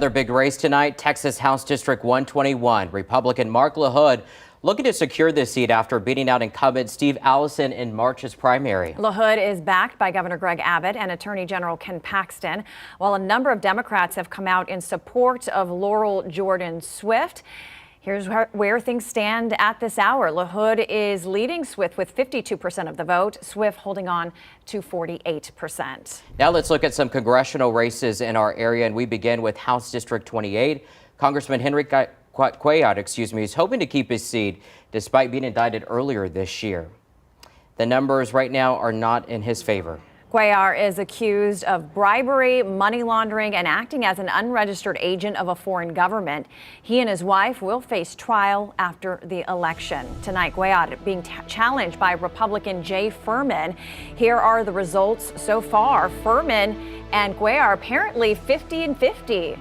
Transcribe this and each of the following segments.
Another big race tonight, Texas House District 121. Republican Mark LaHood looking to secure this seat after beating out incumbent Steve Allison in March's primary. LaHood is backed by Governor Greg Abbott and Attorney General Ken Paxton, while a number of Democrats have come out in support of Laurel Jordan Swift. Here's where things stand at this hour. LaHood is leading Swift with 52% of the vote, Swift holding on to 48%. Now let's look at some congressional races in our area, and we begin with House District 28. Congressman Henry Cuellar, is hoping to keep his seat despite being indicted earlier this year. The numbers right now are not in his favor. Cuellar is accused of bribery, money laundering, and acting as an unregistered agent of a foreign government. He and his wife will face trial after the election. Tonight, Cuellar being challenged by Republican Jay Furman. Here are the results so far. Furman and Cuellar apparently 50-50.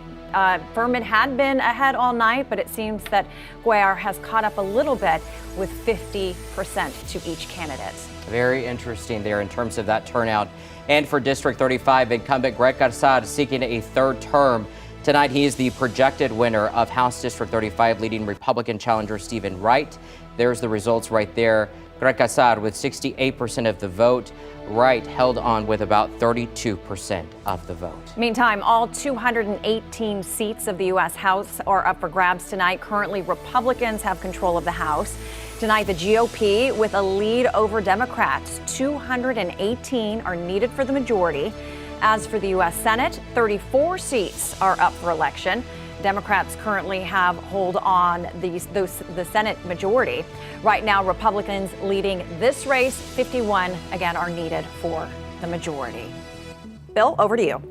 Furman had been ahead all night, but it seems that Cuellar has caught up a little bit with 50% to each candidate. Very interesting there in terms of that turnout. And for District 35, incumbent Greg Casad seeking a third term. Tonight, he is the projected winner of House District 35, leading Republican challenger Stephen Wright. There's the results right there. Greg Casad with 68% of the vote. Wright held on with about 32% of the vote. Meantime, all 218 seats of the U.S. House are up for grabs tonight. Currently, Republicans have control of the House. Tonight, the GOP with a lead over Democrats. 218 are needed for the majority. As for the U.S. Senate, 34 seats are up for election. Democrats currently have hold on the Senate majority. Right now, Republicans leading this race. 51, again, are needed for the majority. Bill, over to you.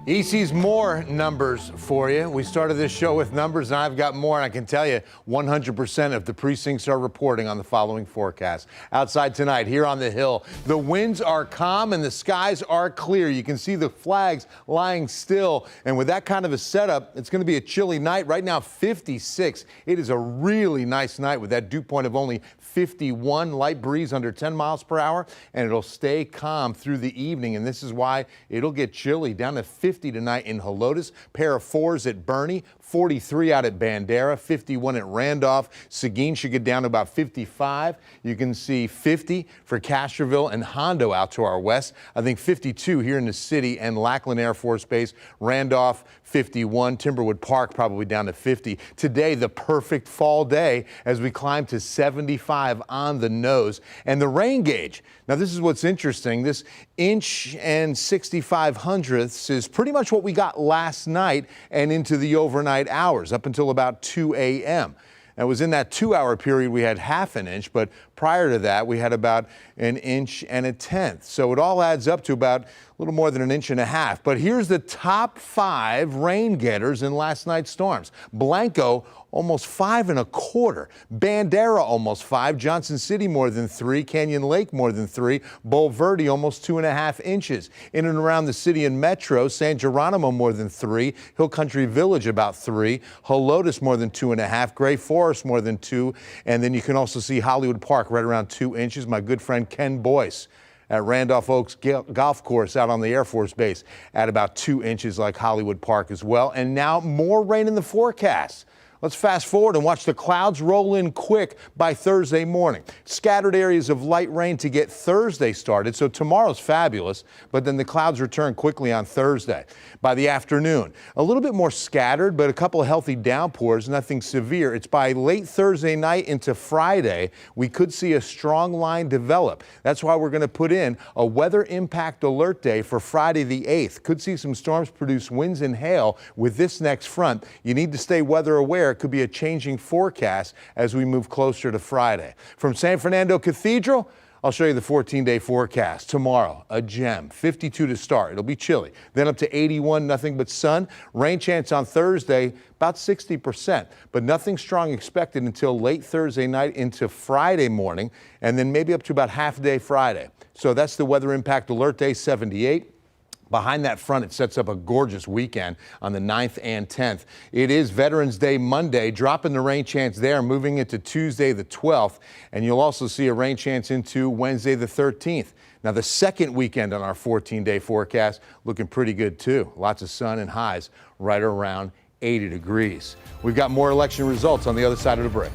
EC's more numbers for you. We started this show with numbers, and I've got more, and I can tell you 100% of the precincts are reporting on the following forecast. Outside tonight, here on the Hill, the winds are calm and the skies are clear. You can see the flags lying still, and with that kind of a setup, it's going to be a chilly night. Right now, 56. It is a really nice night with that dew point of only 51, light breeze under 10 miles per hour, and it'll stay calm through the evening, and this is why it'll get chilly down to 50 tonight in Helotes, pair of 4s at Bernie, 43 out at Bandera, 51 at Randolph. Seguin should get down to about 55. You can see 50 for Castroville and Hondo out to our west. I think 52 here in the city and Lackland Air Force Base. Randolph, 51. Timberwood Park probably down to 50. Today, the perfect fall day as we climb to 75 on the nose. And the rain gauge. Now, this is what's interesting. This inch and 65 hundredths is pretty much what we got last night and into the overnight hours up until about 2 a.m. It was in that 2-hour period we had half an inch, but prior to that we had about an inch and a tenth. So it all adds up to about a little more than an inch and a half. But here's the top 5 rain getters in last night's storms. Blanco, almost 5 1/4. Bandera, almost 5. Johnson City, more than 3. Canyon Lake, more than 3. Bulverde, almost 2.5 inches. In and around the city and metro, San Geronimo, more than 3. Hill Country Village, about 3. Helotes, more than 2.5. Gray Forest, more than 2. And then you can also see Hollywood Park, right around 2 inches. My good friend Ken Boyce at Randolph Oaks Golf Course out on the Air Force Base at about 2 inches, like Hollywood Park as well. And now more rain in the forecast. Let's fast forward and watch the clouds roll in quick by Thursday morning. Scattered areas of light rain to get Thursday started. So tomorrow's fabulous, but then the clouds return quickly on Thursday. By the afternoon, a little bit more scattered, but a couple of healthy downpours, nothing severe. It's by late Thursday night into Friday, we could see a strong line develop. That's why we're going to put in a weather impact alert day for Friday the 8th. Could see some storms produce winds and hail with this next front. You need to stay weather aware. It could be a changing forecast as we move closer to Friday. From San Fernando Cathedral, I'll show you the 14-day forecast. Tomorrow, a gem, 52 to start. It'll be chilly. Then up to 81, nothing but sun. Rain chance on Thursday, about 60%, but nothing strong expected until late Thursday night into Friday morning, and then maybe up to about half a day Friday. So that's the weather impact alert day, 78. Behind that front, it sets up a gorgeous weekend on the 9th and 10th. It is Veterans Day Monday, dropping the rain chance there, moving into Tuesday the 12th, and you'll also see a rain chance into Wednesday the 13th. Now, the second weekend on our 14-day forecast looking pretty good, too. Lots of sun and highs right around 80 degrees. We've got more election results on the other side of the break.